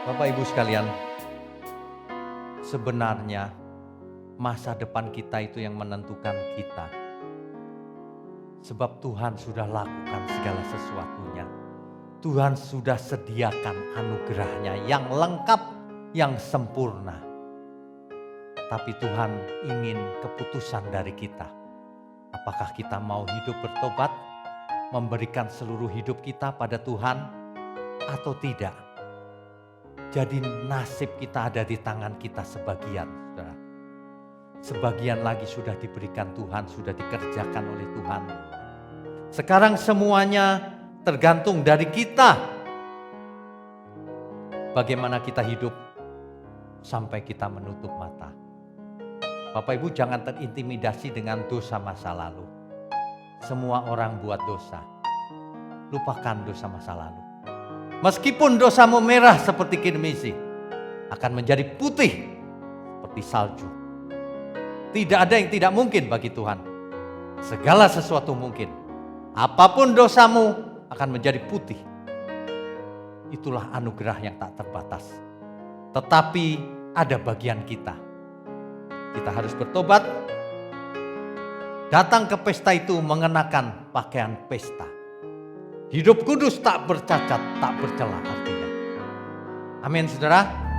Bapak Ibu sekalian, sebenarnya masa depan kita itu yang menentukan kita. Sebab Tuhan sudah lakukan segala sesuatunya. Tuhan sudah sediakan anugerahnya yang lengkap, yang sempurna. Tapi Tuhan ingin keputusan dari kita. Apakah kita mau hidup bertobat, memberikan seluruh hidup kita pada Tuhan atau tidak? Jadi nasib kita ada di tangan kita sebagian, saudara. Sebagian lagi sudah diberikan Tuhan, sudah dikerjakan oleh Tuhan. Sekarang semuanya tergantung dari kita. Bagaimana kita hidup sampai kita menutup mata. Bapak Ibu jangan terintimidasi dengan dosa masa lalu. Semua orang buat dosa. Lupakan dosa masa lalu. Meskipun dosamu merah seperti kirmisi, akan menjadi putih seperti salju. Tidak ada yang tidak mungkin bagi Tuhan. Segala sesuatu mungkin. Apapun dosamu akan menjadi putih. Itulah anugerah yang tak terbatas. Tetapi ada bagian kita. Kita harus bertobat. Datang ke pesta itu mengenakan pakaian pesta. Hidup kudus tak bercacat, tak bercela artinya. Amin saudara.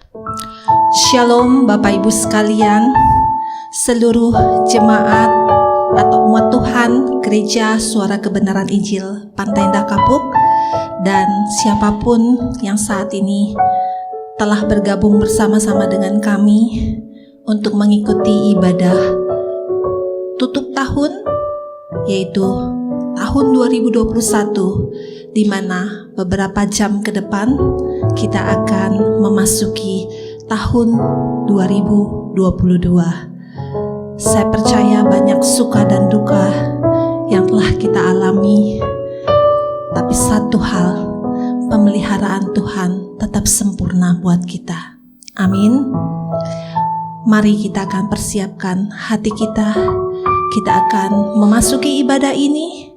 Shalom Bapak Ibu sekalian, seluruh jemaat atau umat Tuhan Gereja Suara Kebenaran Injil Pantai Indah Kapuk, dan siapapun yang saat ini telah bergabung bersama-sama dengan kami untuk mengikuti ibadah tutup tahun, yaitu tahun 2021, di mana beberapa jam ke depan kita akan memasuki tahun 2022. Saya percaya banyak suka dan duka yang telah kita alami, tapi satu hal, pemeliharaan Tuhan tetap sempurna buat kita. Amin. Mari kita akan persiapkan hati kita. Kita akan memasuki ibadah ini.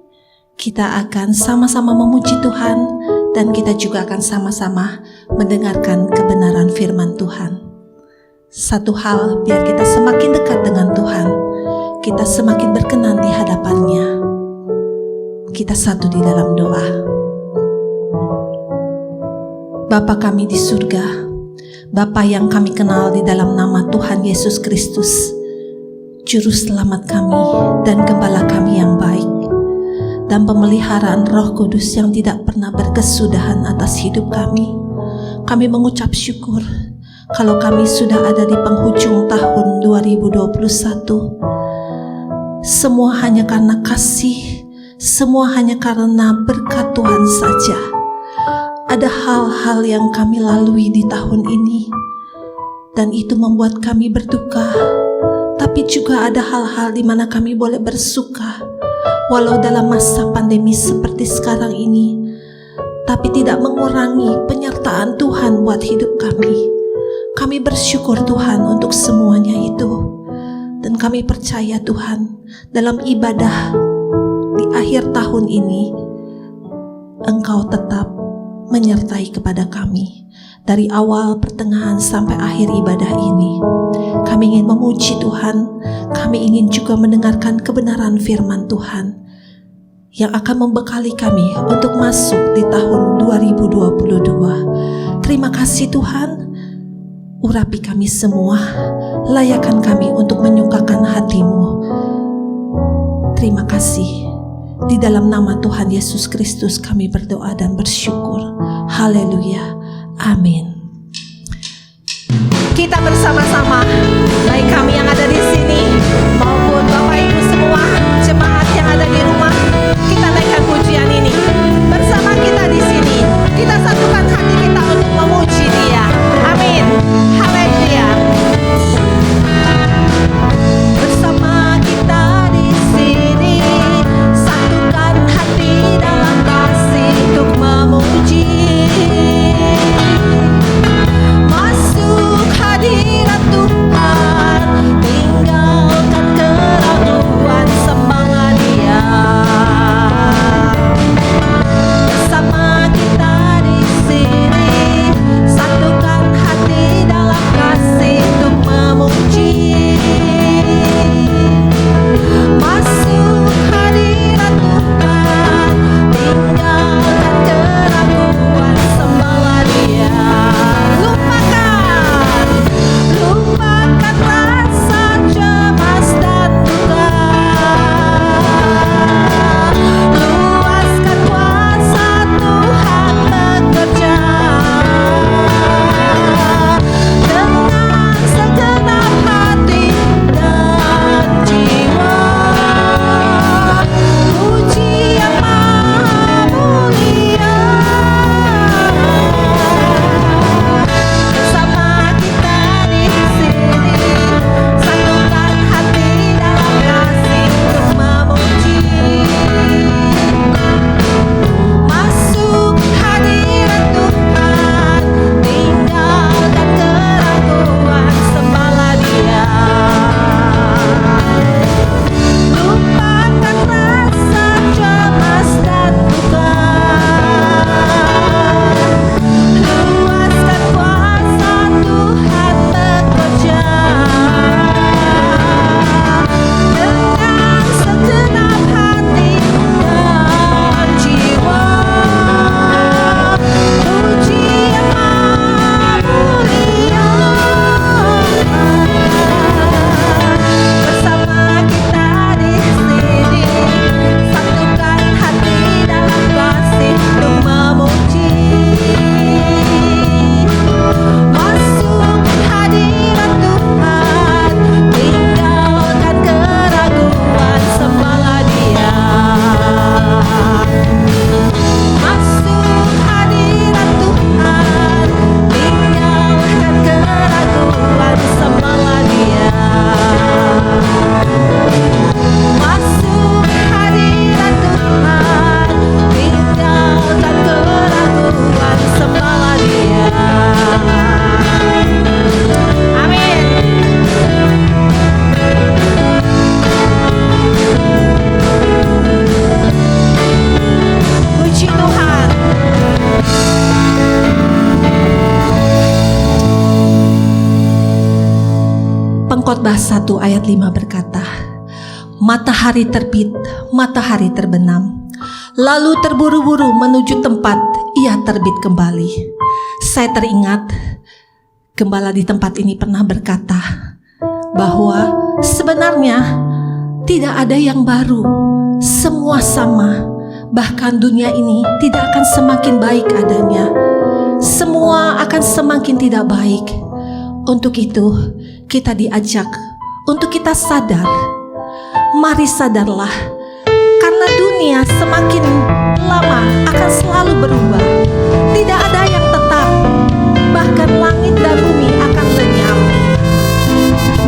Kita akan sama-sama memuji Tuhan, dan kita juga akan sama-sama mendengarkan kebenaran firman Tuhan. Satu hal, biar kita semakin dekat dengan Tuhan, kita semakin berkenan di hadapannya. Kita satu di dalam doa. Bapa kami di surga, Bapa yang kami kenal di dalam nama Tuhan Yesus Kristus, Juru Selamat kami dan Gembala kami yang baik, dan pemeliharaan Roh Kudus yang tidak pernah berkesudahan atas hidup kami. Kami mengucap syukur kalau kami sudah ada di penghujung tahun 2021. Semua hanya karena kasih, semua hanya karena berkat Tuhan saja. Ada hal-hal yang kami lalui di tahun ini, dan itu membuat kami berduka. Tapi juga ada hal-hal di mana kami boleh bersuka, walau dalam masa pandemi seperti sekarang ini, tapi tidak mengurangi penyertaan Tuhan buat hidup kami. Kami bersyukur Tuhan untuk semuanya itu, dan kami percaya Tuhan, dalam ibadah di akhir tahun ini, Engkau tetap menyertai kepada kami. Dari awal, pertengahan, sampai akhir ibadah ini, kami ingin memuji Tuhan. Kami ingin juga mendengarkan kebenaran firman Tuhan yang akan membekali kami untuk masuk di tahun 2022. Terima kasih Tuhan. Urapi kami semua, layakkan kami untuk menyukakan hati-Mu. Terima kasih. Di dalam nama Tuhan Yesus Kristus kami berdoa dan bersyukur. Haleluya. Amin. Kita bersama-sama, baik kami yang ada di sini maupun Bapak Ibu semua jemaat yang ada di rumah, kita naikkan pujian ini bersama kita di sini. Kita satukan hati kita untuk memuji Dia. Amin. Haleluya. Bersama kita di sini, satukan hati dalam kasih untuk memuji. Masuk hadirat Tuhan, tinggalkan keraguan, semangat Dia. Bersama kita di sini. Pengkhotbah 1 ayat 5 berkata, matahari terbit, matahari terbenam, lalu terburu-buru menuju tempat ia terbit kembali. Saya teringat gembala di tempat ini pernah berkata bahwa sebenarnya tidak ada yang baru, semua sama. Bahkan dunia ini tidak akan semakin baik adanya, semua akan semakin tidak baik. Untuk itu kita diajak untuk kita sadar. Mari sadarlah, karena dunia semakin lama akan selalu berubah. Tidak ada yang tetap, bahkan langit dan bumi akan lenyap.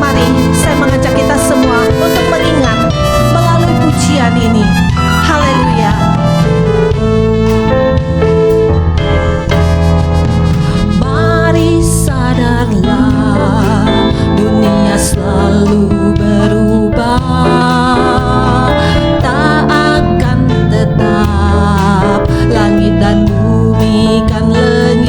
Mari saya mengajak kita semua untuk mengingat melalui pujian ini. Haleluya. Mari sadarlah, dunia selalu berubah, tak akan tetap, langit dan bumi kan lenyap.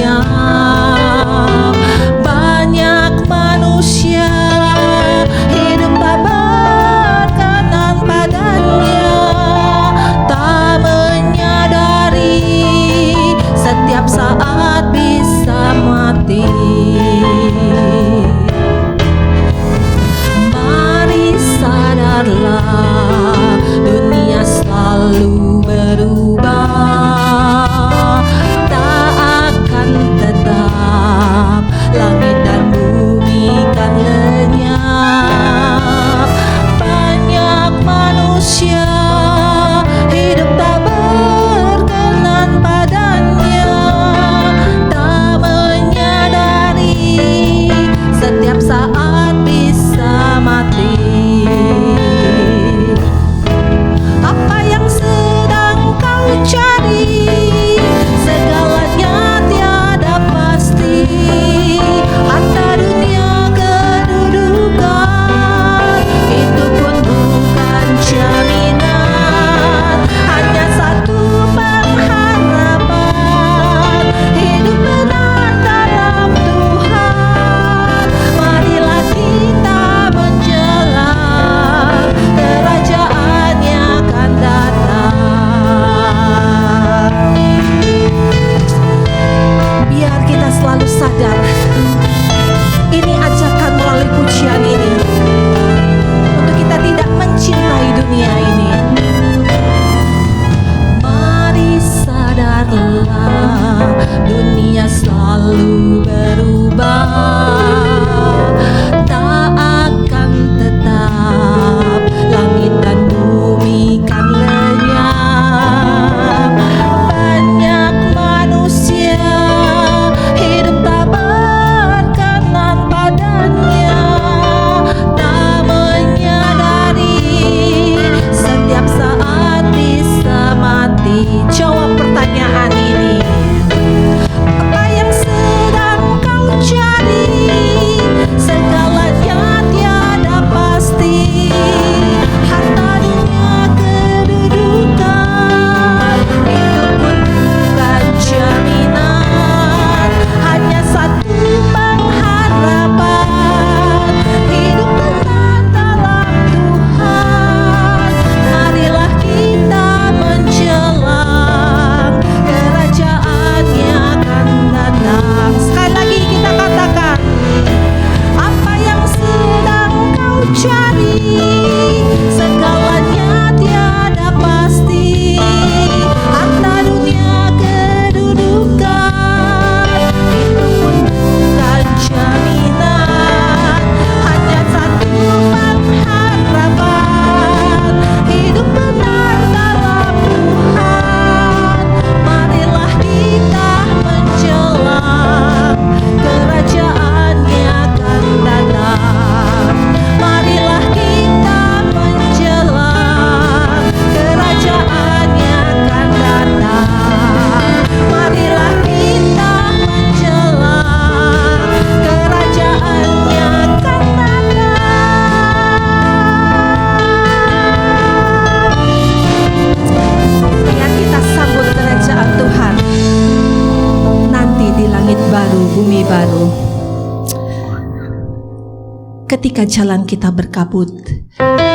ketika jalan kita berkabut.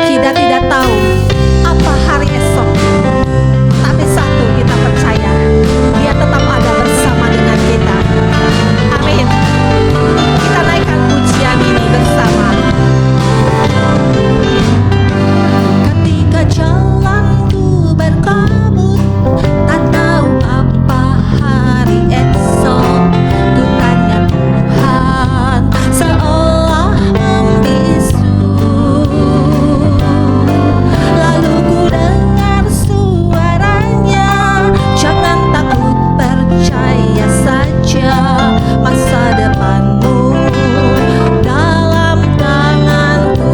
Kita tidak tahu apa hari esok, tapi satu kita percaya, Dia tetap ada bersama dengan kita. Amin. Kita naikkan pujian ini bersama. Ketika jalanku berkabut, tak tahu apa hari esok, ku tanya Tuhan seolah membisu. Lalu ku dengar suaranya, jangan takut, percaya saja, masa depanmu dalam tanganku.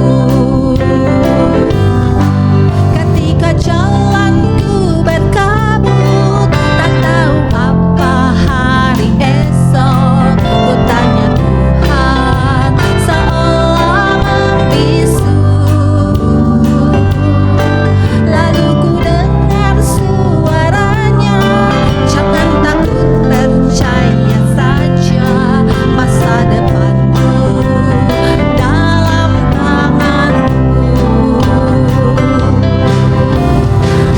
Ketika jalanku berkabut, tak tahu apa hari esok, ku tanya Tuhan seolah membisu. Lalu ku dengar suaranya, jangan takut, percaya saja, masa depanmu dalam tanganku.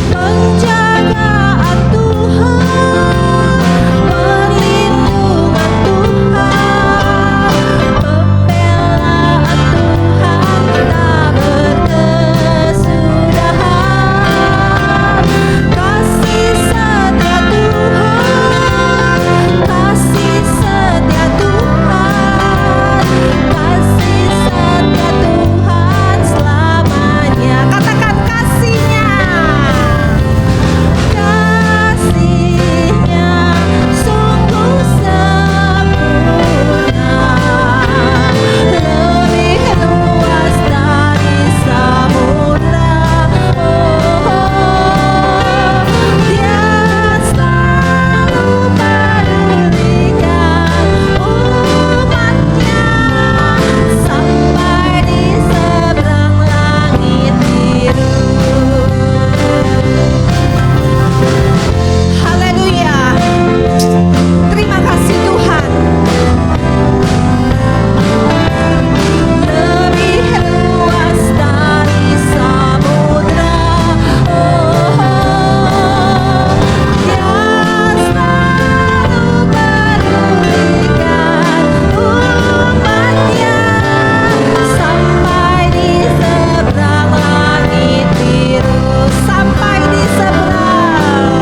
Penjagaan Tuhan, perlindungan Tuhan, pembelaan Tuhan tak berkesudahan. Kasih setia Tuhan, kasih setia Tuhan, kasih setia Tuhan selamanya. Katakan kasihnya. Kasihnya sungguh sempurna, lebih luas dari samudra. Dia selalu pedulikan umatnya, sampai di seberang langit biru. Haleluya. Terima kasih Tuhan. Lebih luas dari samudra. Dia selalu pedulikan umatnya, sampai di seberang langit biru. Sampai di seberang,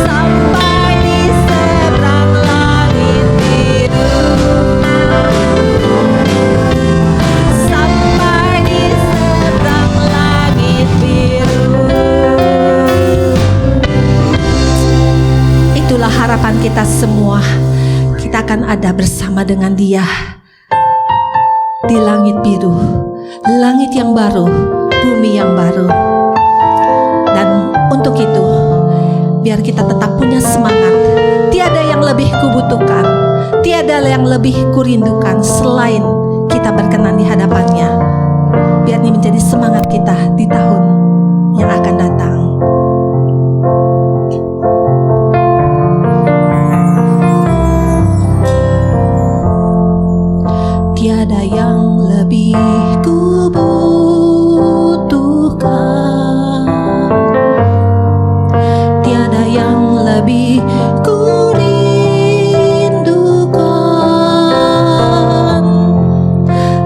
sampai di seberang langit biru, sampai di seberang langit biru. Itulah harapan kita semua. Kita akan ada bersama dengan Dia di langit biru, langit yang baru, bumi yang baru. Dan untuk itu, biar kita tetap punya semangat. Tiada yang lebih kubutuhkan, tiada yang lebih kurindukan selain kita berkenan di hadapannya. Biar ini menjadi semangat kita di tahun yang akan datang. Tiada yang lebih kubutuhkan, tiada yang lebih kurindukan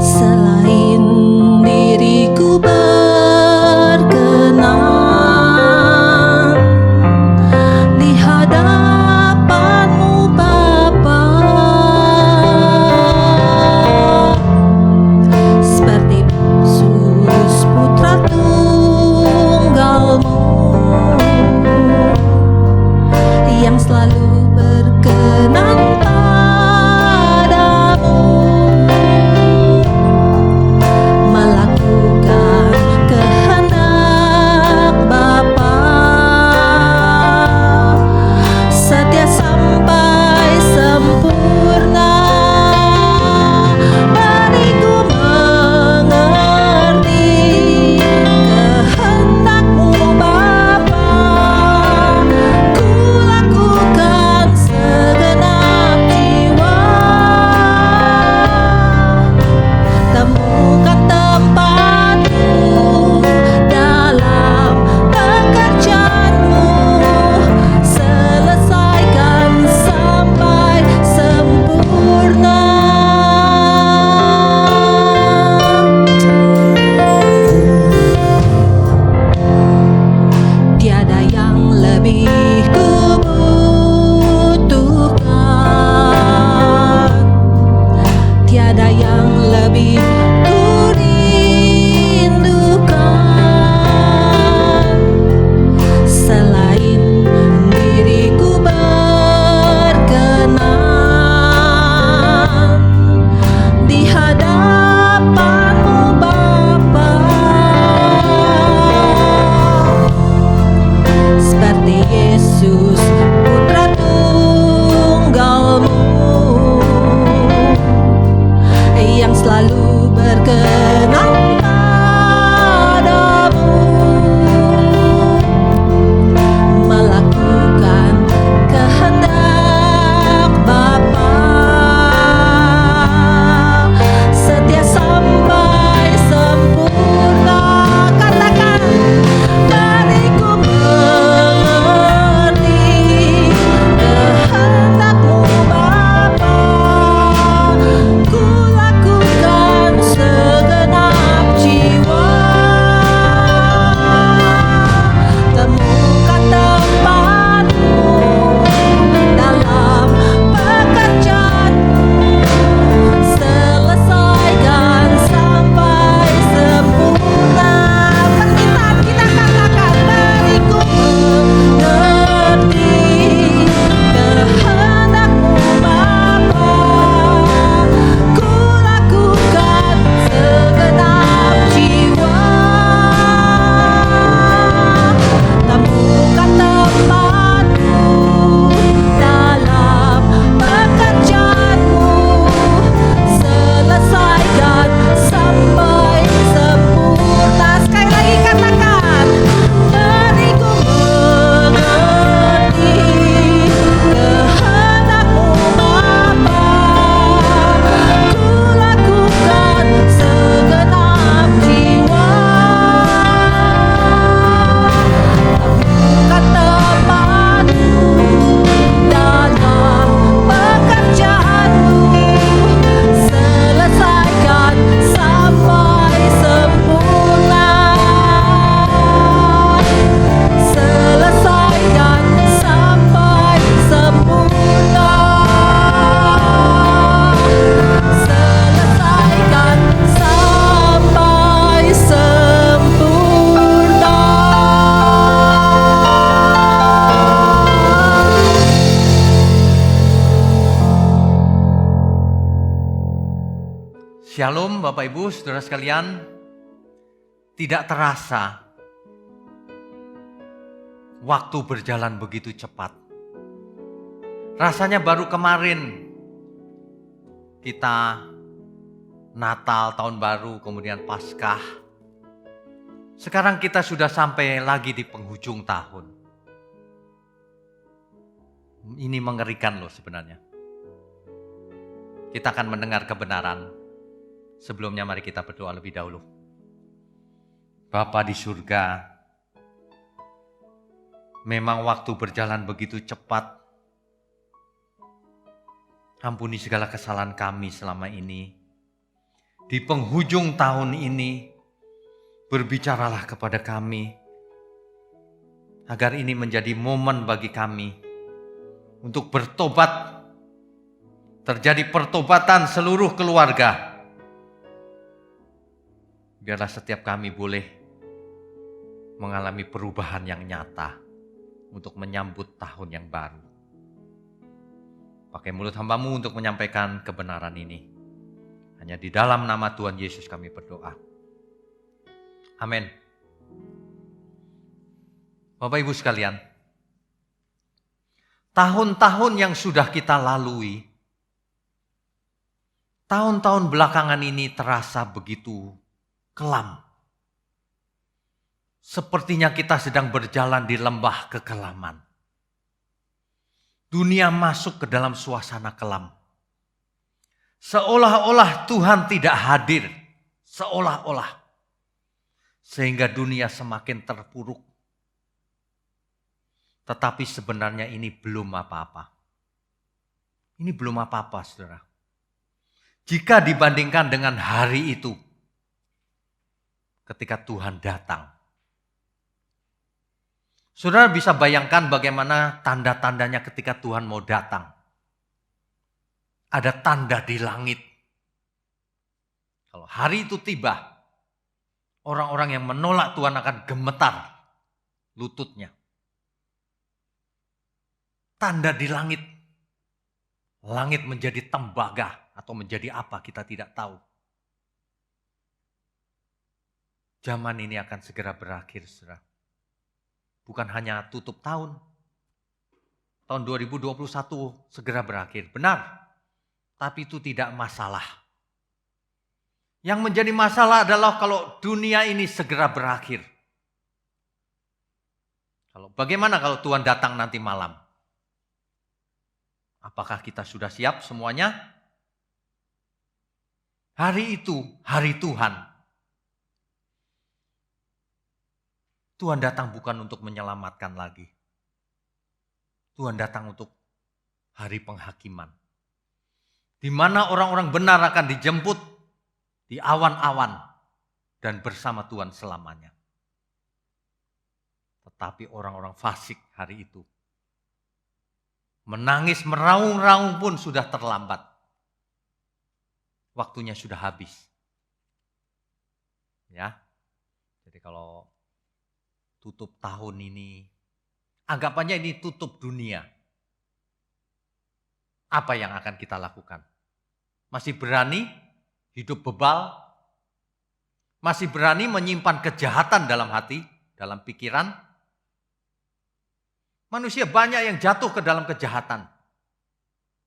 selain diriku berkenan di hadapanmu Bapa, seperti Yesus putra tunggalmu yang selalu selalu berkenan padamu, melakukan kehendak Bapa, setia sampai sempurna. Katakan, beriku mengerti kehendak-Mu Bapa, ku lakukan segenap jiwa. Temukan tempatmu dalam pekerjaanmu, selesaikan sampai sempurna. Permintaan kita katakan, beriku mengerti kehendak-Mu Bapa, ku lakukan segenap jiwa. Temukan tempatmu dalam pekerjaanmu, selesaikan sampai sempurna. Sekali lagi katakan, beriku mengerti kehendak-Mu Bapa, ku lakukan segenap jiwa. Temukan tempatmu dalam pekerjaanmu, selesaikan sampai sempurna. Selesaikan sampai sempurna. Selesaikan sampai sempurna. Shalom Bapak Ibu, saudara sekalian. Tidak terasa waktu berjalan begitu cepat. Rasanya baru kemarin kita Natal, Tahun Baru, kemudian Paskah. Sekarang kita sudah sampai lagi di penghujung tahun. Ini mengerikan loh sebenarnya. Kita akan mendengar kebenaran. Sebelumnya mari kita berdoa lebih dahulu. Bapa di surga, memang waktu berjalan begitu cepat. Ampuni segala kesalahan kami selama ini. Di penghujung tahun ini, berbicaralah kepada kami, agar ini menjadi momen bagi kami untuk bertobat. Terjadi pertobatan seluruh keluarga. Biarlah setiap kami boleh mengalami perubahan yang nyata untuk menyambut tahun yang baru. Pakai mulut hamba-Mu untuk menyampaikan kebenaran ini. Hanya di dalam nama Tuhan Yesus kami berdoa. Amin. Bapak Ibu sekalian, tahun-tahun yang sudah kita lalui, tahun-tahun belakangan ini terasa begitu kelam. Sepertinya kita sedang berjalan di lembah kekelaman. Dunia masuk ke dalam suasana kelam. Seolah-olah Tuhan tidak hadir. Seolah-olah. Sehingga dunia semakin terpuruk. Tetapi sebenarnya ini belum apa-apa. Ini belum apa-apa, saudara. Jika dibandingkan dengan hari itu, ketika Tuhan datang. Saudara bisa bayangkan bagaimana tanda-tandanya ketika Tuhan mau datang. Ada tanda di langit. Kalau hari itu tiba, orang-orang yang menolak Tuhan akan gemetar lututnya. Tanda di langit. Langit menjadi tembaga atau menjadi apa kita tidak tahu. Zaman ini akan segera berakhir, saudara. Bukan hanya tutup tahun. Tahun 2021 segera berakhir. Benar. Tapi itu tidak masalah. Yang menjadi masalah adalah kalau dunia ini segera berakhir. Bagaimana kalau Tuhan datang nanti malam? Apakah kita sudah siap semuanya? Hari itu, hari Tuhan. Tuhan datang bukan untuk menyelamatkan lagi. Tuhan datang untuk hari penghakiman. Di mana orang-orang benar akan dijemput di awan-awan dan bersama Tuhan selamanya. Tetapi orang-orang fasik hari itu menangis meraung-raung pun sudah terlambat. Waktunya sudah habis. Ya. Jadi kalau tutup tahun ini, anggapannya ini tutup dunia. Apa yang akan kita lakukan? Masih berani hidup bebal? Masih berani menyimpan kejahatan dalam hati, dalam pikiran? Manusia banyak yang jatuh ke dalam kejahatan.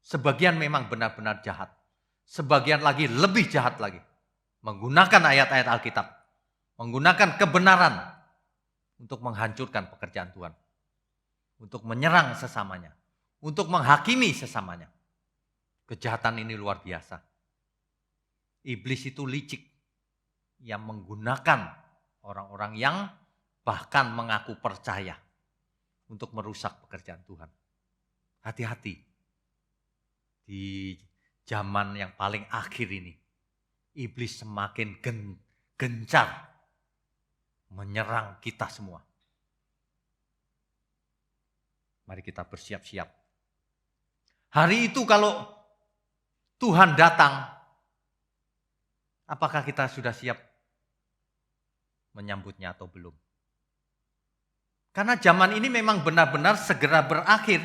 Sebagian memang benar-benar jahat. Sebagian lagi lebih jahat lagi. Menggunakan ayat-ayat Alkitab. Menggunakan kebenaran untuk menghancurkan pekerjaan Tuhan. Untuk menyerang sesamanya. Untuk menghakimi sesamanya. Kejahatan ini luar biasa. Iblis itu licik. Yang menggunakan orang-orang yang bahkan mengaku percaya. Untuk merusak pekerjaan Tuhan. Hati-hati. Di zaman yang paling akhir ini. Iblis semakin gencar menyerang kita semua. Mari kita bersiap-siap. Hari itu kalau Tuhan datang, apakah kita sudah siap menyambutnya atau belum? Karena zaman ini memang benar-benar segera berakhir.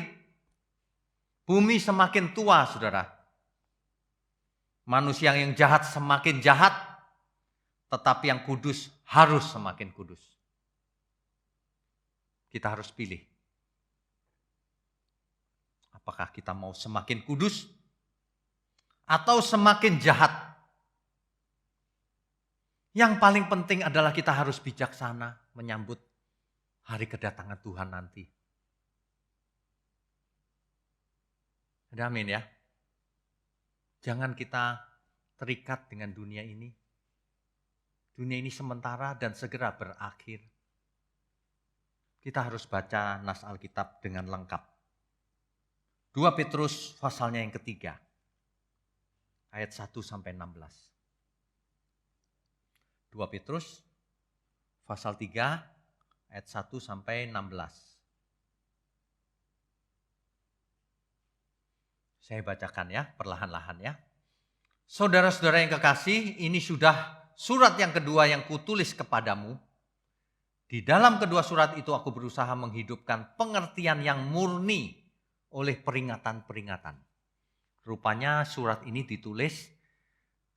Bumi semakin tua, saudara. Manusia yang jahat semakin jahat, tetapi yang kudus harus semakin kudus. Kita harus pilih. Apakah kita mau semakin kudus atau semakin jahat? Yang paling penting adalah kita harus bijaksana menyambut hari kedatangan Tuhan nanti. Ada amin ya. Jangan kita terikat dengan dunia ini. Dunia ini sementara dan segera berakhir. Kita harus baca nas Alkitab dengan lengkap. 2 Petrus pasalnya yang ketiga. Ayat 1 sampai 16. 2 Petrus pasal 3 ayat 1 sampai 16. Saya bacakan ya, perlahan-lahan ya. Saudara-saudara yang kekasih, ini sudah surat yang kedua yang kutulis kepadamu. Di dalam kedua surat itu aku berusaha menghidupkan pengertian yang murni oleh peringatan-peringatan. Rupanya surat ini ditulis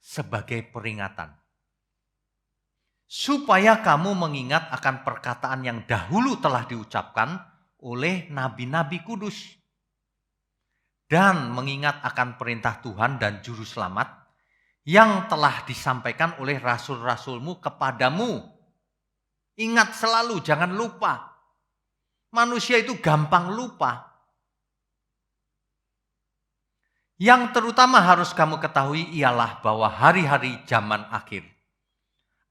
sebagai peringatan. Supaya kamu mengingat akan perkataan yang dahulu telah diucapkan oleh nabi-nabi kudus. Dan mengingat akan perintah Tuhan dan juru selamat yang telah disampaikan oleh rasul-rasulmu kepadamu. Ingat selalu, jangan lupa. Manusia itu gampang lupa. Yang terutama harus kamu ketahui ialah bahwa hari-hari zaman akhir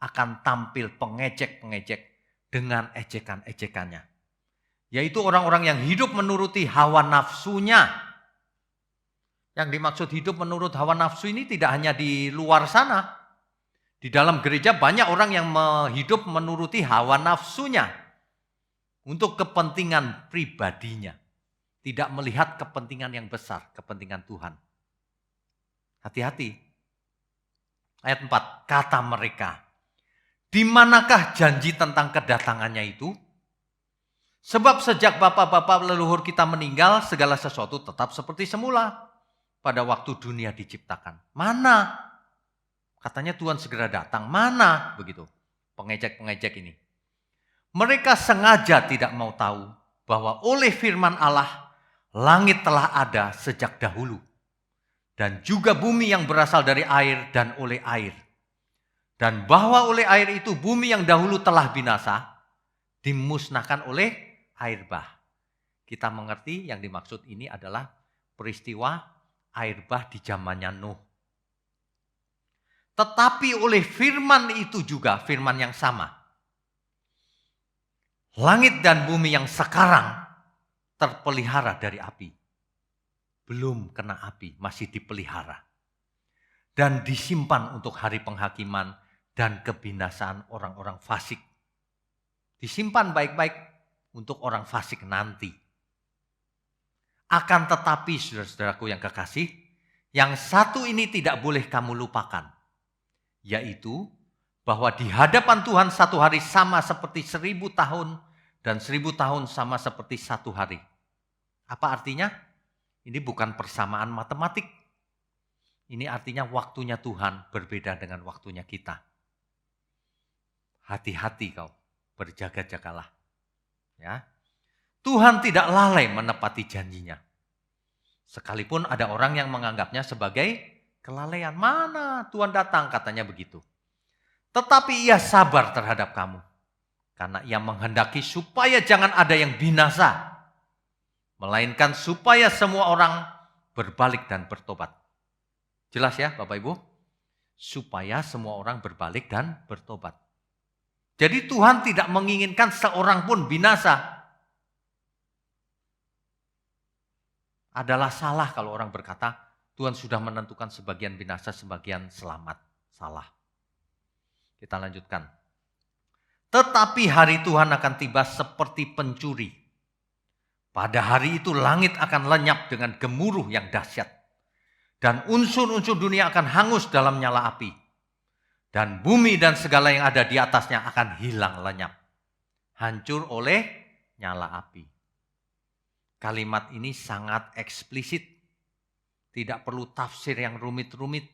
akan tampil pengejek-pengejek dengan ejekan-ejekannya. Yaitu orang-orang yang hidup menuruti hawa nafsunya. Yang dimaksud hidup menurut hawa nafsu ini tidak hanya di luar sana. Di dalam gereja banyak orang yang hidup menuruti hawa nafsunya. Untuk kepentingan pribadinya. Tidak melihat kepentingan yang besar, kepentingan Tuhan. Hati-hati. Ayat 4, kata mereka. Di manakah janji tentang kedatangannya itu? Sebab sejak bapak-bapak leluhur kita meninggal, segala sesuatu tetap seperti semula. Pada waktu dunia diciptakan. Mana? Katanya Tuhan segera datang. Mana? Begitu. Pengejek-pengejek ini. Mereka sengaja tidak mau tahu bahwa oleh firman Allah, langit telah ada sejak dahulu. Dan juga bumi yang berasal dari air dan oleh air. Dan bahwa oleh air itu bumi yang dahulu telah binasa, dimusnahkan oleh air bah. Kita mengerti yang dimaksud ini adalah peristiwa air bah di zamannya Nuh. Tetapi oleh firman itu juga, firman yang sama. Langit dan bumi yang sekarang terpelihara dari api. Belum kena api, masih dipelihara. Dan disimpan untuk hari penghakiman dan kebinasaan orang-orang fasik. Disimpan baik-baik untuk orang fasik nanti. Akan tetapi saudara-saudaraku yang kekasih, yang satu ini tidak boleh kamu lupakan. Yaitu bahwa di hadapan Tuhan satu hari sama seperti 1000 tahun dan 1000 tahun sama seperti satu hari. Apa artinya? Ini bukan persamaan matematik. Ini artinya waktunya Tuhan berbeda dengan waktunya kita. Hati-hati kau, berjaga-jagalah. Ya. Tuhan tidak lalai menepati janjinya. Sekalipun ada orang yang menganggapnya sebagai kelalaian. Mana Tuhan datang, katanya begitu. Tetapi ia sabar terhadap kamu. Karena ia menghendaki supaya jangan ada yang binasa. Melainkan supaya semua orang berbalik dan bertobat. Jelas ya Bapak Ibu? Supaya semua orang berbalik dan bertobat. Jadi Tuhan tidak menginginkan seorang pun binasa. Adalah salah kalau orang berkata, Tuhan sudah menentukan sebagian binasa, sebagian selamat. Salah. Kita lanjutkan. Tetapi hari Tuhan akan tiba seperti pencuri. Pada hari itu langit akan lenyap dengan gemuruh yang dahsyat. Dan unsur-unsur dunia akan hangus dalam nyala api. Dan bumi dan segala yang ada di atasnya akan hilang lenyap. Hancur oleh nyala api. Kalimat ini sangat eksplisit. Tidak perlu tafsir yang rumit-rumit.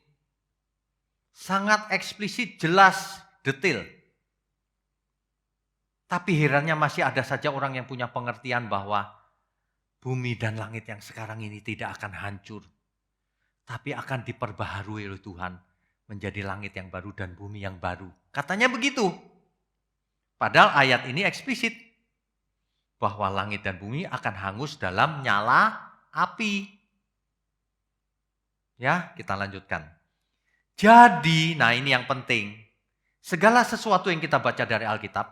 Sangat eksplisit, jelas, detail. Tapi herannya masih ada saja orang yang punya pengertian bahwa bumi dan langit yang sekarang ini tidak akan hancur. Tapi akan diperbaharui oleh Tuhan menjadi langit yang baru dan bumi yang baru. Katanya begitu. Padahal ayat ini eksplisit. Bahwa langit dan bumi akan hangus dalam nyala api. Ya, kita lanjutkan. Jadi, nah ini yang penting. Segala sesuatu yang kita baca dari Alkitab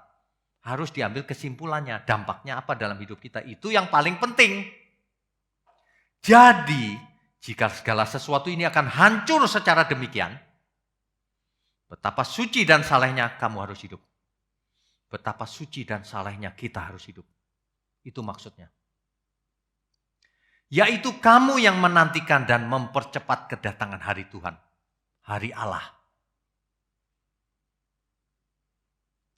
harus diambil kesimpulannya. Dampaknya apa dalam hidup kita? Itu yang paling penting. Jadi, jika segala sesuatu ini akan hancur secara demikian, betapa suci dan salehnya kamu harus hidup. Betapa suci dan salehnya kita harus hidup. Itu maksudnya. Yaitu kamu yang menantikan dan mempercepat kedatangan hari Tuhan. Hari Allah.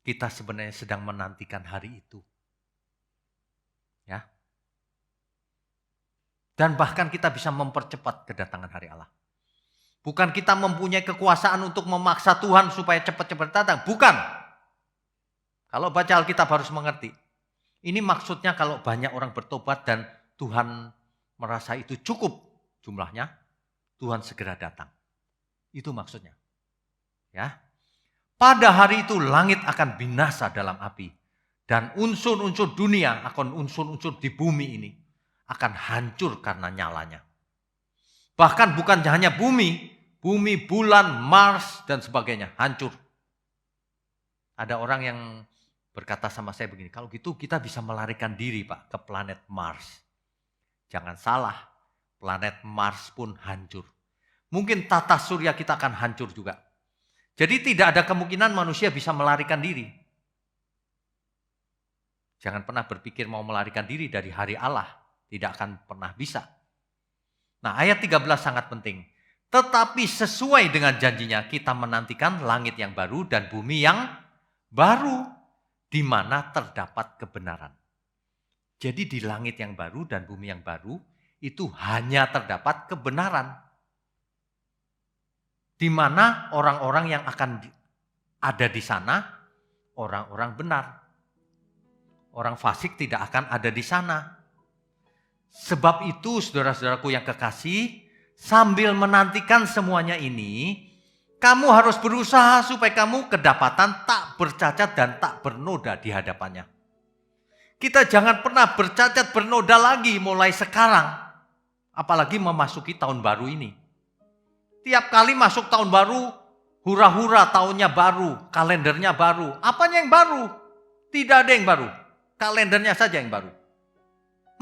Kita sebenarnya sedang menantikan hari itu. Ya. Dan bahkan kita bisa mempercepat kedatangan hari Allah. Bukan kita mempunyai kekuasaan untuk memaksa Tuhan supaya cepat-cepat datang. Bukan. Kalau baca Alkitab harus mengerti. Ini maksudnya kalau banyak orang bertobat dan Tuhan merasa itu cukup jumlahnya, Tuhan segera datang. Itu maksudnya. Ya. Pada hari itu langit akan binasa dalam api. Dan unsur-unsur dunia, akan unsur-unsur di bumi ini akan hancur karena nyalanya. Bahkan bukan hanya bumi, bulan, Mars, dan sebagainya hancur. Ada orang yang berkata sama saya begini, kalau gitu kita bisa melarikan diri Pak ke planet Mars. Jangan salah, planet Mars pun hancur. Mungkin tata surya kita akan hancur juga. Jadi tidak ada kemungkinan manusia bisa melarikan diri. Jangan pernah berpikir mau melarikan diri dari hari Allah. Tidak akan pernah bisa. Nah ayat 13 sangat penting. Tetapi sesuai dengan janjinya kita menantikan langit yang baru dan bumi yang baru. Di mana terdapat kebenaran. Jadi di langit yang baru dan bumi yang baru itu hanya terdapat kebenaran. Di mana orang-orang yang akan ada di sana, orang-orang benar. Orang fasik tidak akan ada di sana. Sebab itu saudara-saudaraku yang kekasih, sambil menantikan semuanya ini, Kamu harus berusaha supaya kamu kedapatan tak bercacat dan tak bernoda di hadapannya. Kita jangan pernah bercacat bernoda lagi mulai sekarang. Apalagi memasuki tahun baru ini. Tiap kali masuk tahun baru, hura-hura tahunnya baru, kalendernya baru. Apanya yang baru? Tidak ada yang baru. Kalendernya saja yang baru.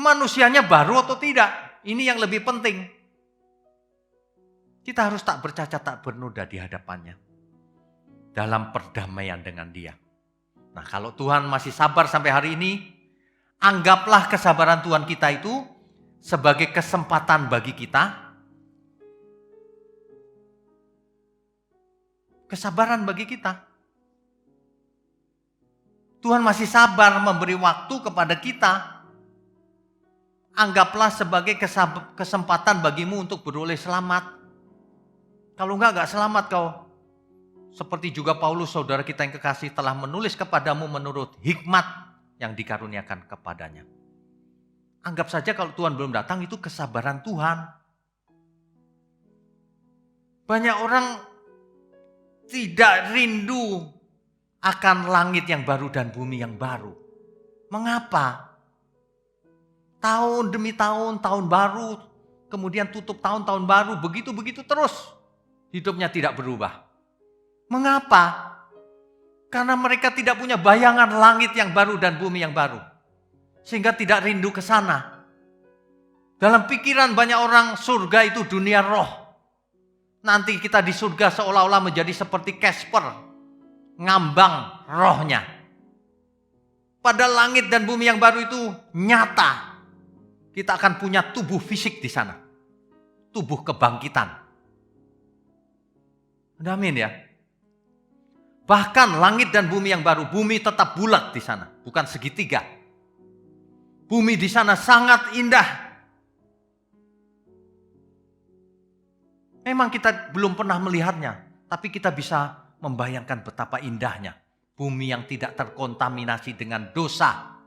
Manusianya baru atau tidak? Ini yang lebih penting. Kita harus tak bercacat, tak bernoda di hadapannya. Dalam perdamaian dengan Dia. Nah, kalau Tuhan masih sabar sampai hari ini, anggaplah kesabaran Tuhan kita itu sebagai kesempatan bagi kita. Kesabaran bagi kita. Tuhan masih sabar memberi waktu kepada kita. Anggaplah sebagai kesempatan bagimu untuk beroleh selamat. Kalau enggak selamat kau. Seperti juga Paulus, saudara kita yang kekasih, telah menulis kepadamu menurut hikmat yang dikaruniakan kepadanya. Anggap saja kalau Tuhan belum datang, itu kesabaran Tuhan. Banyak orang tidak rindu akan langit yang baru dan bumi yang baru. Mengapa? Tahun demi tahun, tahun baru, kemudian tutup tahun baru, begitu-begitu terus. Hidupnya tidak berubah. Mengapa? Karena mereka tidak punya bayangan langit yang baru dan bumi yang baru. Sehingga tidak rindu ke sana. Dalam pikiran banyak orang, surga itu dunia roh. Nanti kita di surga seolah-olah menjadi seperti Casper, ngambang rohnya. Pada langit dan bumi yang baru itu nyata. Kita akan punya tubuh fisik di sana. Tubuh kebangkitan. Amin ya. Bahkan langit dan bumi yang baru, bumi tetap bulat di sana, bukan segitiga. Bumi di sana sangat indah. Memang kita belum pernah melihatnya, tapi kita bisa membayangkan betapa indahnya. Bumi yang tidak terkontaminasi dengan dosa.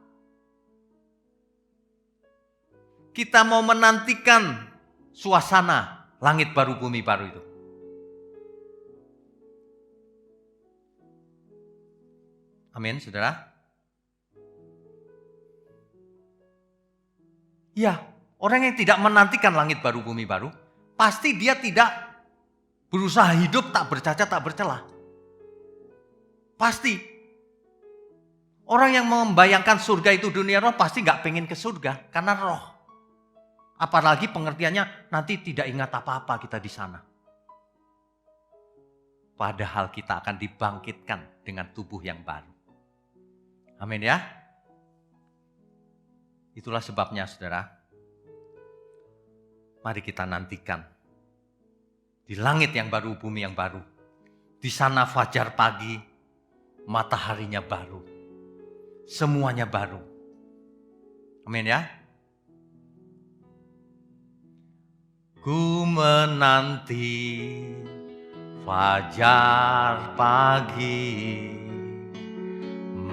Kita mau menantikan suasana langit baru, bumi baru itu. Amin, saudara. Ya, orang yang tidak menantikan langit baru, bumi baru, pasti dia tidak berusaha hidup tak bercacat, tak bercela. Pasti. Orang yang membayangkan surga itu dunia roh pasti gak pengen ke surga, karena roh. Apalagi pengertiannya nanti tidak ingat apa-apa kita di sana. Padahal kita akan dibangkitkan dengan tubuh yang baru. Amin ya. Itulah sebabnya saudara. Mari kita nantikan. Di langit yang baru, bumi yang baru. Di sana fajar pagi, mataharinya baru. Semuanya baru. Amin ya. Ku menanti fajar pagi,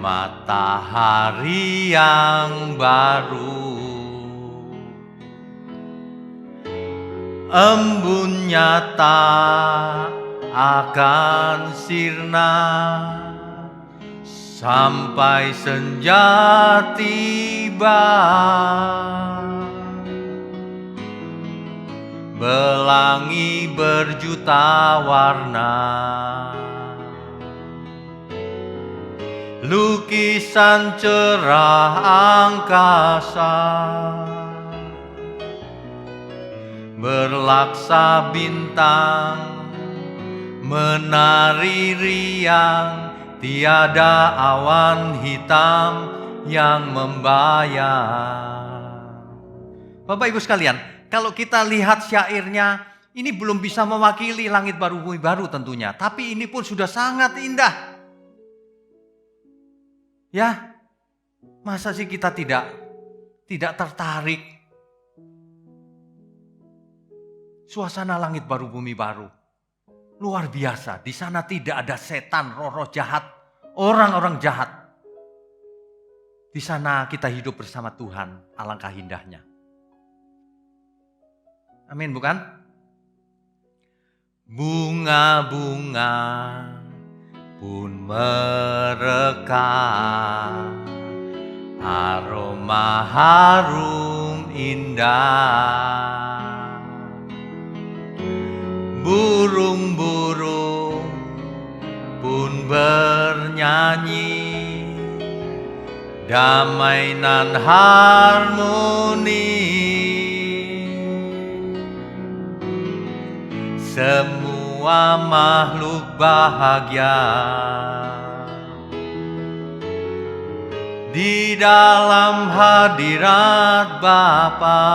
matahari yang baru, embunnya tak akan sirna sampai senja tiba. Pelangi berjuta warna, lukisan cerah angkasa, berlaksa bintang, menari riang, tiada awan hitam yang membayang. Bapak Ibu sekalian, kalau kita lihat syairnya, ini belum bisa mewakili langit baru bumi baru tentunya. Tapi ini pun sudah sangat indah. Ya, masa sih kita tidak tertarik? Suasana langit baru bumi baru. Luar biasa, di sana tidak ada setan, roh-roh jahat, orang-orang jahat. Di sana kita hidup bersama Tuhan, alangkah indahnya. Amin bukan? bunga-bunga pun mereka, aroma harum indah. Burung-burung pun bernyanyi, damai nan harmoni. Semua makhluk bahagia di dalam hadirat Bapa.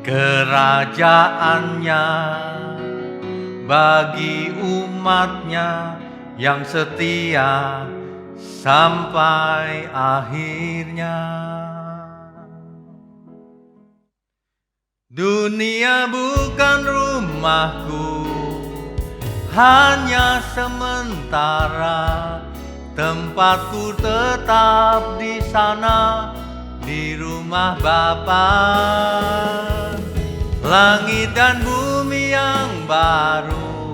Kerajaannya bagi umatnya yang setia sampai akhirnya. Dunia bukan rumahku, hanya sementara. Tempatku tetap di sana, di rumah Bapa. Langit dan bumi yang baru,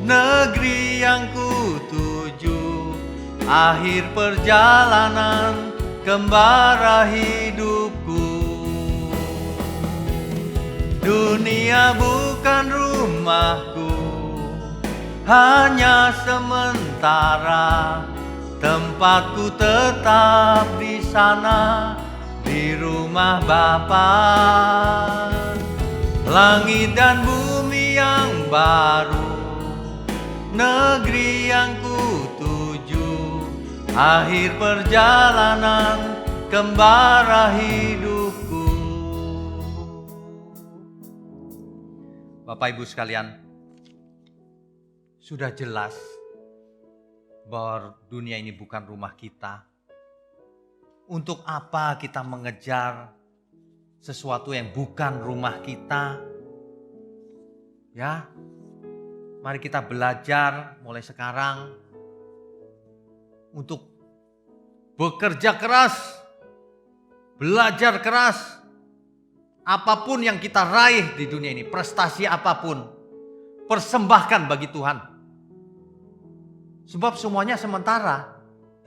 negeri yang kutuju, akhir perjalanan kembara hidupku. Dunia bukan rumahku, hanya sementara. Tempatku tetap di sana, di rumah Bapa. Langit dan bumi yang baru, negeri yang kutuju, akhir perjalanan kembara hidupku. Bapak Ibu sekalian, sudah jelas bahwa dunia ini bukan rumah kita. Untuk apa kita mengejar sesuatu yang bukan rumah kita? Ya, mari kita belajar mulai sekarang untuk bekerja keras, belajar keras. Apapun yang kita raih di dunia ini, prestasi apapun, persembahkan bagi Tuhan. Sebab semuanya sementara,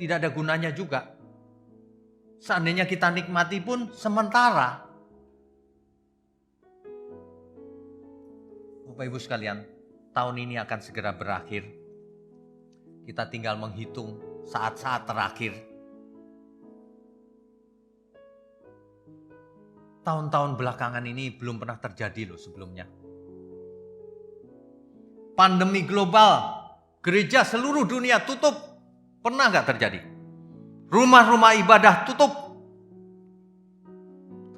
tidak ada gunanya juga. Seandainya kita nikmati pun sementara. Bapak Ibu sekalian, tahun ini akan segera berakhir. Kita tinggal menghitung saat-saat terakhir. Tahun-tahun belakangan ini belum pernah terjadi loh sebelumnya. Pandemi global, gereja seluruh dunia tutup. Pernah gak terjadi? Rumah-rumah ibadah tutup.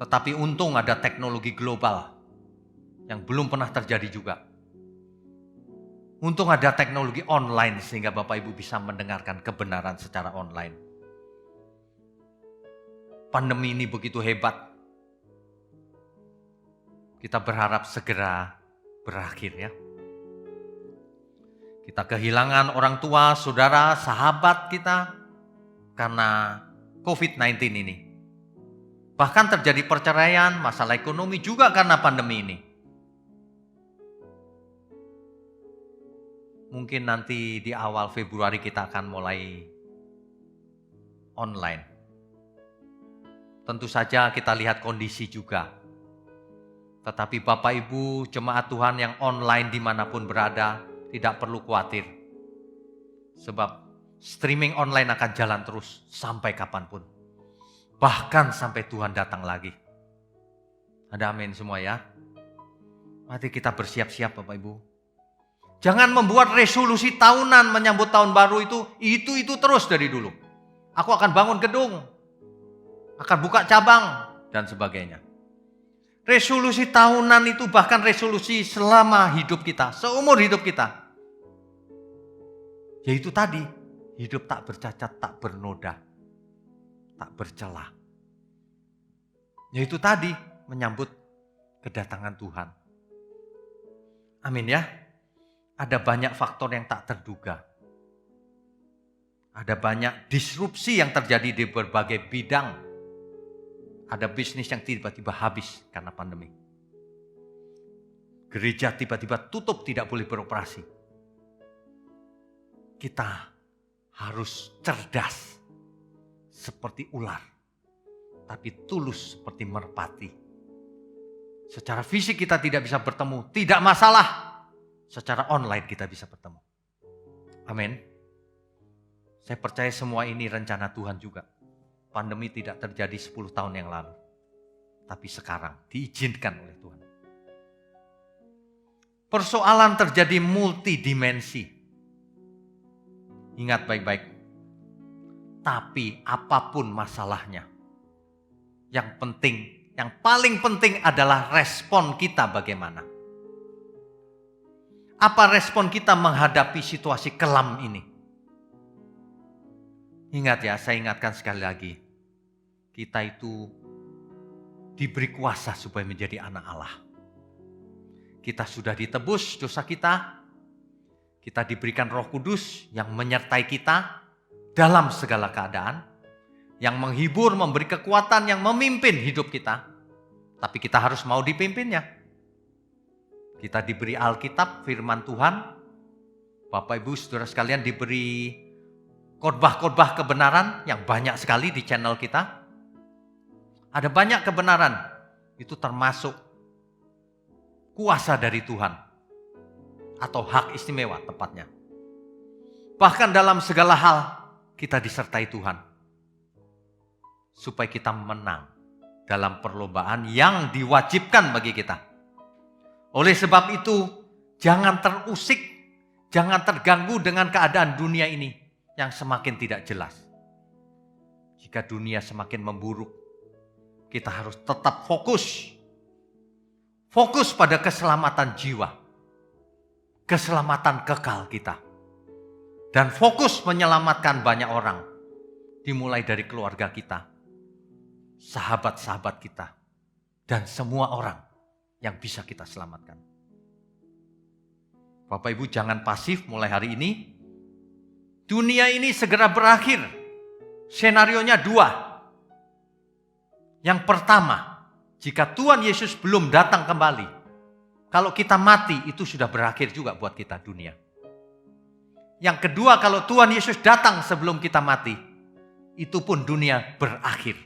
Tetapi untung ada teknologi global yang belum pernah terjadi juga. Untung ada teknologi online sehingga Bapak Ibu bisa mendengarkan kebenaran secara online. Pandemi ini begitu hebat. Kita berharap segera berakhir ya. Kita kehilangan orang tua, saudara, sahabat kita karena COVID-19 ini. Bahkan terjadi perceraian, masalah ekonomi juga karena pandemi ini. Mungkin nanti di awal Februari kita akan mulai online. Tentu saja kita lihat kondisi juga. Tetapi Bapak Ibu jemaat Tuhan yang online dimanapun berada, tidak perlu khawatir. Sebab streaming online akan jalan terus sampai kapanpun. Bahkan sampai Tuhan datang lagi. Ada amin semua ya. Mari kita bersiap-siap Bapak Ibu. Jangan membuat resolusi tahunan menyambut tahun baru itu terus dari dulu. Aku akan bangun gedung, akan buka cabang, dan sebagainya. Resolusi tahunan itu bahkan resolusi selama hidup kita, seumur hidup kita. Yaitu tadi, hidup tak bercacat, tak bernoda, tak bercela. Yaitu tadi, menyambut kedatangan Tuhan. Amin ya. Ada banyak faktor yang tak terduga. Ada banyak disrupsi yang terjadi di berbagai bidang. Ada bisnis yang tiba-tiba habis karena pandemi. Gereja tiba-tiba tutup, tidak boleh beroperasi. Kita harus cerdas seperti ular, tapi tulus seperti merpati. Secara fisik kita tidak bisa bertemu, tidak masalah. Secara online kita bisa bertemu. Amin. Saya percaya semua ini rencana Tuhan juga. Pandemi tidak terjadi 10 tahun yang lalu, tapi sekarang diizinkan oleh Tuhan. Persoalan terjadi multidimensi. Ingat baik-baik. Tapi apapun masalahnya, yang paling penting adalah respon kita bagaimana. Apa respon kita menghadapi situasi kelam ini? Ingat ya, saya ingatkan sekali lagi. Kita itu diberi kuasa supaya menjadi anak Allah. Kita sudah ditebus dosa kita. Kita diberikan Roh Kudus yang menyertai kita dalam segala keadaan. Yang menghibur, memberi kekuatan, yang memimpin hidup kita. Tapi kita harus mau dipimpinnya. Kita diberi Alkitab, firman Tuhan. Bapak Ibu Saudara sekalian diberi khotbah-khotbah kebenaran yang banyak sekali di channel kita. Ada banyak kebenaran. Itu termasuk kuasa dari Tuhan. Atau hak istimewa tepatnya. Bahkan dalam segala hal kita disertai Tuhan. Supaya kita menang dalam perlombaan yang diwajibkan bagi kita. Oleh sebab itu, jangan terusik, jangan terganggu dengan keadaan dunia ini yang semakin tidak jelas. Jika dunia semakin memburuk, kita harus tetap fokus. Fokus pada keselamatan jiwa, keselamatan kekal kita. Dan fokus menyelamatkan banyak orang, dimulai dari keluarga kita, sahabat-sahabat kita, dan semua orang yang bisa kita selamatkan. Bapak Ibu jangan pasif mulai hari ini. Dunia ini segera berakhir. Senarionya 2. Yang pertama, jika Tuhan Yesus belum datang kembali, kalau kita mati itu sudah berakhir juga buat kita dunia. Yang kedua, kalau Tuhan Yesus datang sebelum kita mati, itu pun dunia berakhir.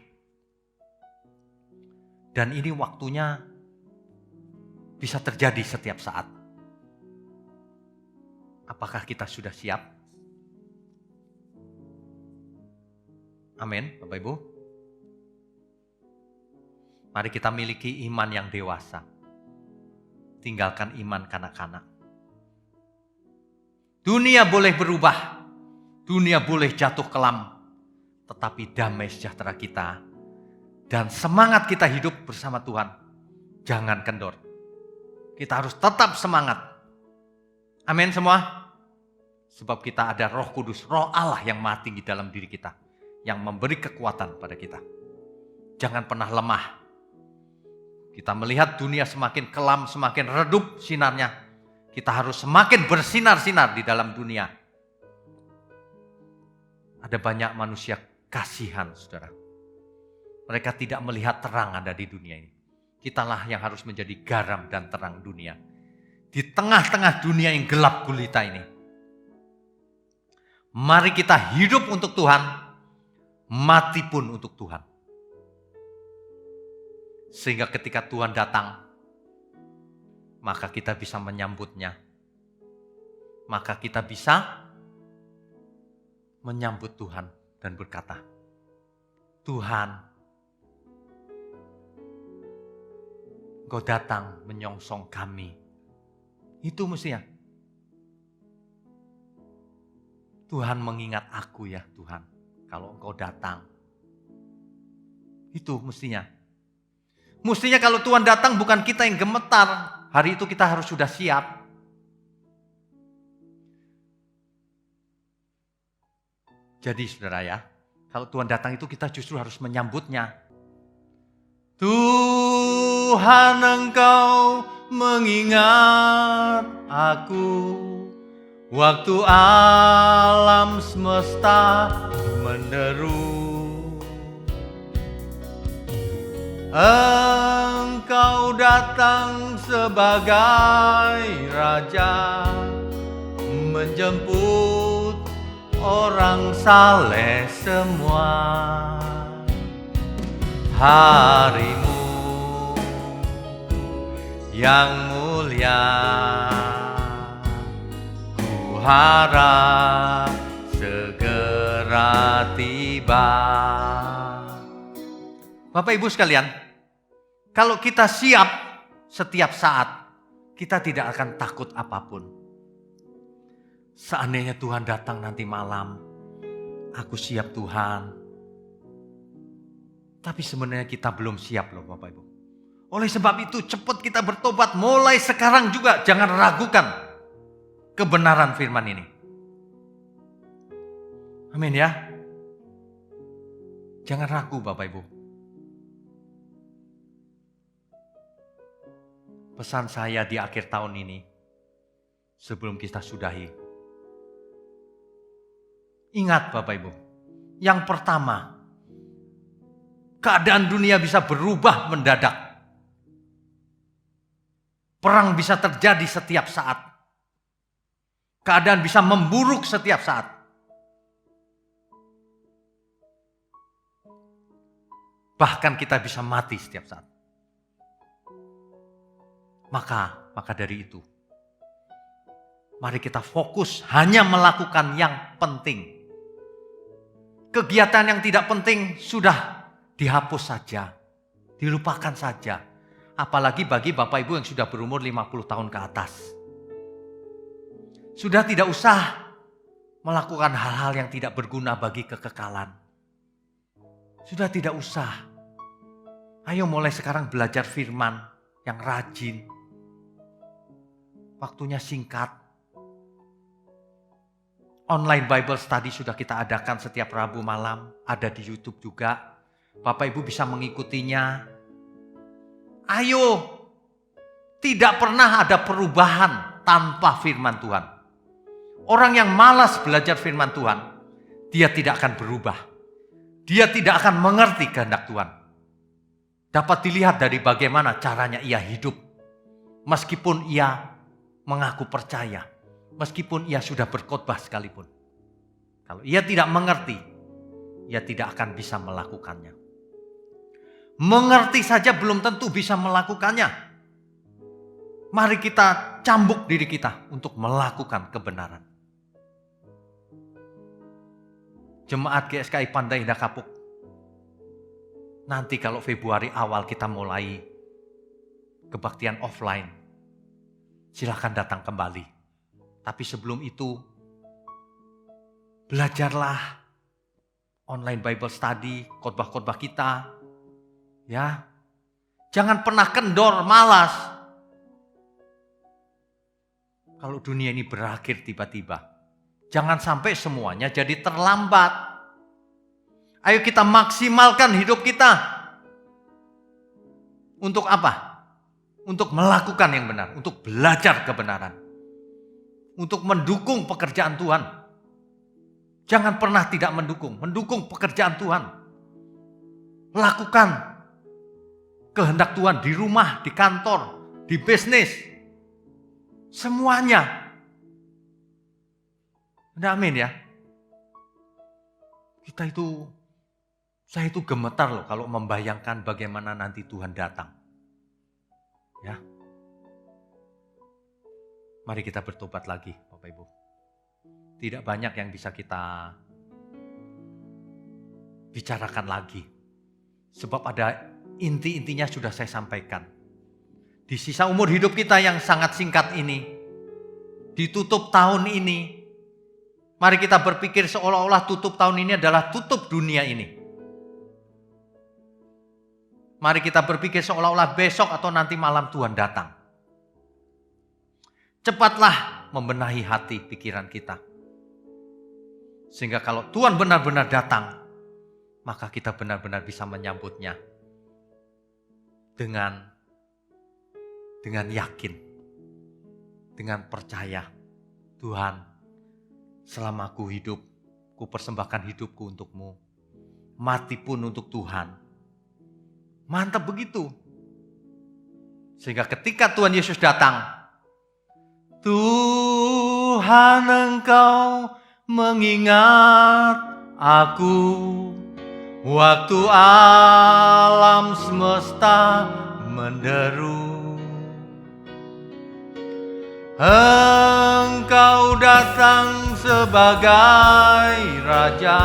Dan ini waktunya bisa terjadi setiap saat. Apakah kita sudah siap? Amin, Bapak Ibu. Mari kita miliki iman yang dewasa. Tinggalkan iman kanak-kanak. Dunia boleh berubah. Dunia boleh jatuh kelam. Tetapi damai sejahtera kita dan semangat kita hidup bersama Tuhan, jangan kendor. Kita harus tetap semangat. Amin semua. Sebab kita ada Roh Kudus, Roh Allah yang maha tinggi dalam diri kita, yang memberi kekuatan pada kita. Jangan pernah lemah. Kita melihat dunia semakin kelam, semakin redup sinarnya. Kita harus semakin bersinar-sinar di dalam dunia. Ada banyak manusia kasihan, saudara. Mereka tidak melihat terang ada di dunia ini. Kitalah yang harus menjadi garam dan terang dunia. Di tengah-tengah dunia yang gelap gulita ini. Mari kita hidup untuk Tuhan, mati pun untuk Tuhan. Sehingga ketika Tuhan datang, maka kita bisa menyambutnya. Maka kita bisa menyambut Tuhan dan berkata, Tuhan, Engkau datang menyongsong kami. Itu mestinya. Tuhan mengingat aku ya Tuhan. Kalau Engkau datang. Itu mestinya. Mestinya kalau Tuhan datang bukan kita yang gemetar. Hari itu kita harus sudah siap. Jadi saudara ya. Kalau Tuhan datang itu kita justru harus menyambutnya. Tuhan Engkau mengingat aku waktu alam semesta menderu. Engkau Engkau datang sebagai Raja, menjemput orang saleh semua. Harimu yang mulia, ku harap segera tiba. Bapak Ibu sekalian, kalau kita siap setiap saat, kita tidak akan takut apapun. Seandainya Tuhan datang nanti malam, aku siap Tuhan. Tapi sebenarnya kita belum siap loh Bapak Ibu. Oleh sebab itu cepat kita bertobat mulai sekarang juga. Jangan ragukan kebenaran firman ini. Amin ya. Jangan ragu Bapak Ibu. Pesan saya di akhir tahun ini, sebelum kita sudahi. Ingat Bapak Ibu, yang pertama, keadaan dunia bisa berubah mendadak. Perang bisa terjadi setiap saat. Keadaan bisa memburuk setiap saat. Bahkan kita bisa mati setiap saat. Maka dari itu, mari kita fokus hanya melakukan yang penting. Kegiatan yang tidak penting sudah dihapus saja, dilupakan saja. Apalagi bagi Bapak Ibu yang sudah berumur 50 tahun ke atas. Sudah tidak usah melakukan hal-hal yang tidak berguna bagi kekekalan. Sudah tidak usah. Ayo mulai sekarang belajar firman yang rajin. Waktunya singkat. Online Bible Study sudah kita adakan setiap Rabu malam. Ada di YouTube juga. Bapak Ibu bisa mengikutinya. Ayo. Tidak pernah ada perubahan tanpa firman Tuhan. Orang yang malas belajar firman Tuhan, dia tidak akan berubah. Dia tidak akan mengerti kehendak Tuhan. Dapat dilihat dari bagaimana caranya ia hidup. Meskipun ia mengaku percaya, meskipun ia sudah berkhotbah sekalipun. Kalau ia tidak mengerti, ia tidak akan bisa melakukannya. Mengerti saja belum tentu bisa melakukannya. Mari kita cambuk diri kita untuk melakukan kebenaran. Jemaat GSKI Pandai Indah Kapuk. Nanti kalau Februari awal kita mulai kebaktian offline, silakan datang kembali. Tapi sebelum itu, belajarlah online Bible Study, khotbah-khotbah kita. Ya, jangan pernah kendor, malas. Kalau dunia ini berakhir tiba-tiba, jangan sampai semuanya jadi terlambat. Ayo kita maksimalkan hidup kita. Untuk apa? Untuk melakukan yang benar, untuk belajar kebenaran. Untuk mendukung pekerjaan Tuhan. Jangan pernah tidak mendukung pekerjaan Tuhan. Lakukan kehendak Tuhan di rumah, di kantor, di bisnis. Semuanya. Amin ya. Saya itu gemetar loh kalau membayangkan bagaimana nanti Tuhan datang. Ya. Mari kita bertobat lagi, Bapak Ibu. Tidak banyak yang bisa kita bicarakan lagi. Sebab ada inti-intinya sudah saya sampaikan. Di sisa umur hidup kita yang sangat singkat ini, ditutup tahun ini, mari kita berpikir seolah-olah tutup tahun ini adalah tutup dunia ini. Mari kita berpikir seolah-olah besok atau nanti malam Tuhan datang. Cepatlah membenahi hati pikiran kita. Sehingga kalau Tuhan benar-benar datang, maka kita benar-benar bisa menyambutnya dengan yakin, dengan percaya. Tuhan, selama aku hidup, ku persembahkan hidupku untukmu. Mati pun untuk Tuhan. Mantap begitu. Sehingga ketika Tuhan Yesus datang, Tuhan Engkau mengingat aku waktu alam semesta menderu. Engkau datang sebagai Raja,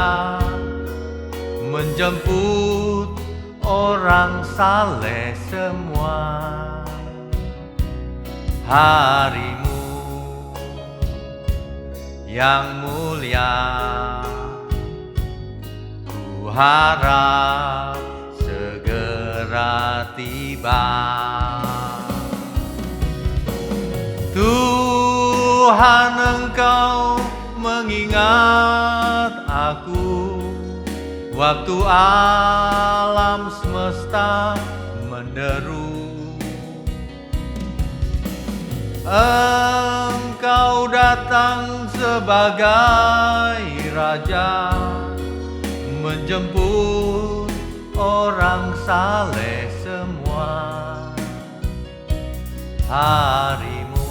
menjemput orang saleh semua. Harimu yang mulia, ku harap segera tiba. Tuhan Engkau mengingat aku waktu alam semesta menderu. Engkau datang sebagai Raja, menjemput orang saleh semua. Harimu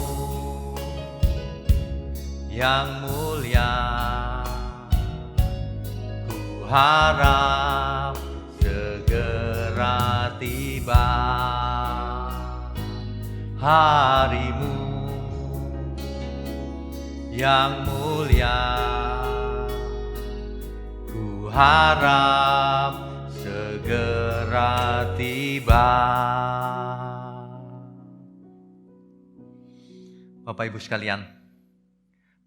yang mulia, ku harap segera tiba. Harimu yang mulia, ku harap segera tiba. Bapak Ibu sekalian,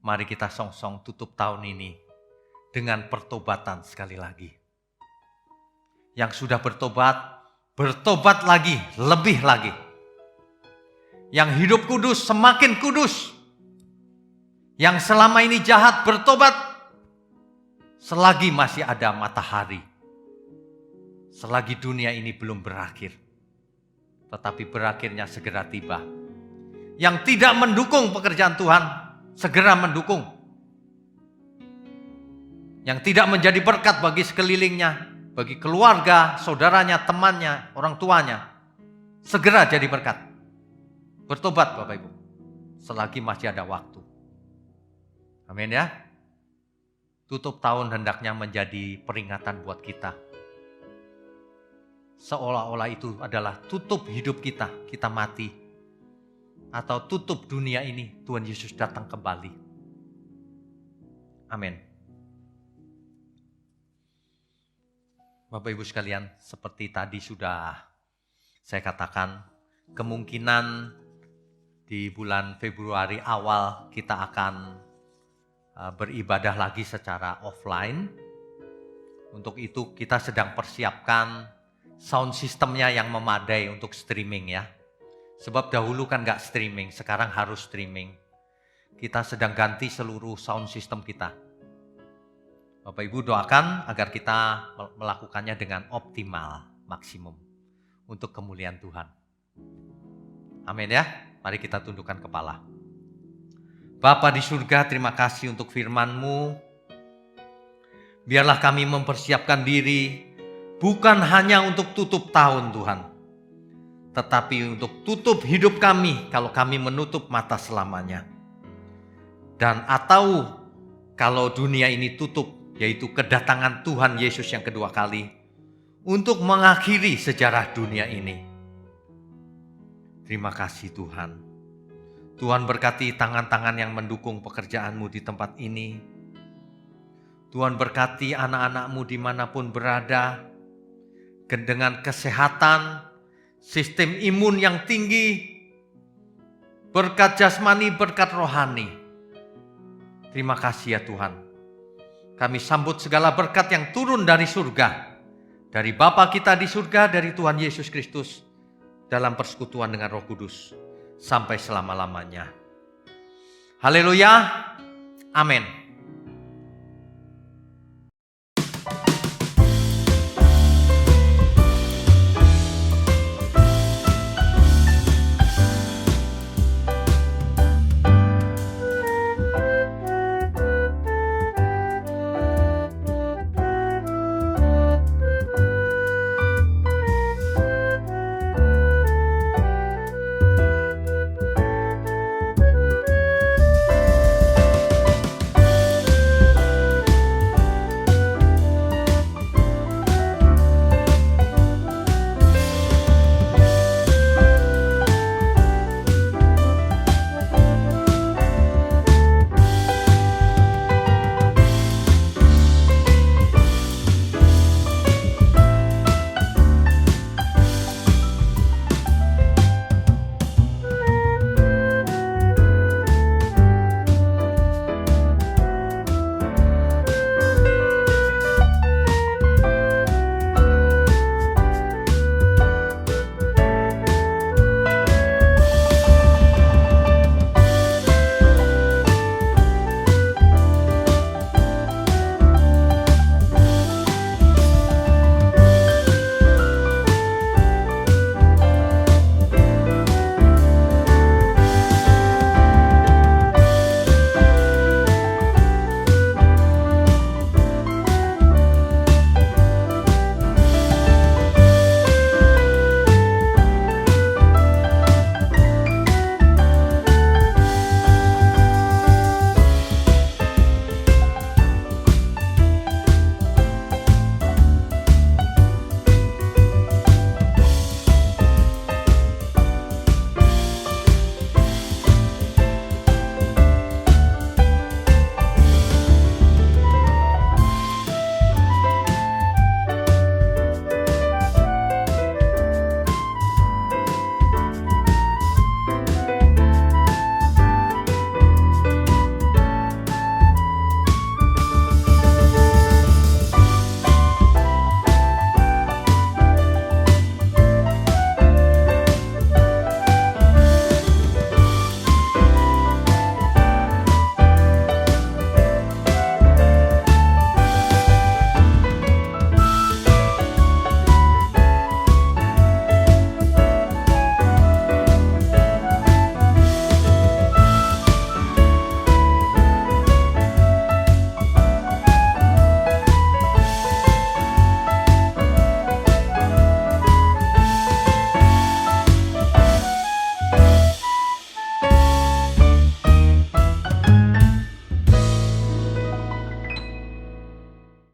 mari kita song-song tutup tahun ini dengan pertobatan sekali lagi. Yang sudah bertobat, bertobat lagi, lebih lagi. Yang hidup kudus, semakin kudus. Yang selama ini jahat, bertobat selagi masih ada matahari. Selagi dunia ini belum berakhir. Tetapi berakhirnya segera tiba. Yang tidak mendukung pekerjaan Tuhan, segera mendukung. Yang tidak menjadi berkat bagi sekelilingnya, bagi keluarga, saudaranya, temannya, orang tuanya, segera jadi berkat. Bertobat Bapak Ibu, selagi masih ada waktu. Amin ya. Tutup tahun hendaknya menjadi peringatan buat kita. Seolah-olah itu adalah tutup hidup kita, kita mati. Atau tutup dunia ini, Tuhan Yesus datang kembali. Amin. Bapak Ibu sekalian, seperti tadi sudah saya katakan, kemungkinan di bulan Februari awal kita akan beribadah lagi secara offline. Untuk itu kita sedang persiapkan sound systemnya yang memadai untuk streaming ya. Sebab dahulu kan gak streaming, sekarang harus streaming. Kita sedang ganti seluruh sound system kita. Bapak Ibu doakan agar kita melakukannya dengan optimal, maksimum. Untuk kemuliaan Tuhan. Amin ya, mari kita tundukkan kepala. Bapa di surga, terima kasih untuk firman-Mu. Biarlah kami mempersiapkan diri, bukan hanya untuk tutup tahun Tuhan, tetapi untuk tutup hidup kami kalau kami menutup mata selamanya. Dan atau kalau dunia ini tutup, yaitu kedatangan Tuhan Yesus yang kedua kali, untuk mengakhiri sejarah dunia ini. Terima kasih Tuhan. Tuhan berkati tangan-tangan yang mendukung pekerjaan-Mu di tempat ini. Tuhan berkati anak-anak-Mu dimanapun berada, dengan kesehatan, sistem imun yang tinggi, berkat jasmani, berkat rohani. Terima kasih ya Tuhan. Kami sambut segala berkat yang turun dari surga, dari Bapa kita di surga, dari Tuhan Yesus Kristus, dalam persekutuan dengan Roh Kudus, sampai selama-lamanya. Haleluya, amin.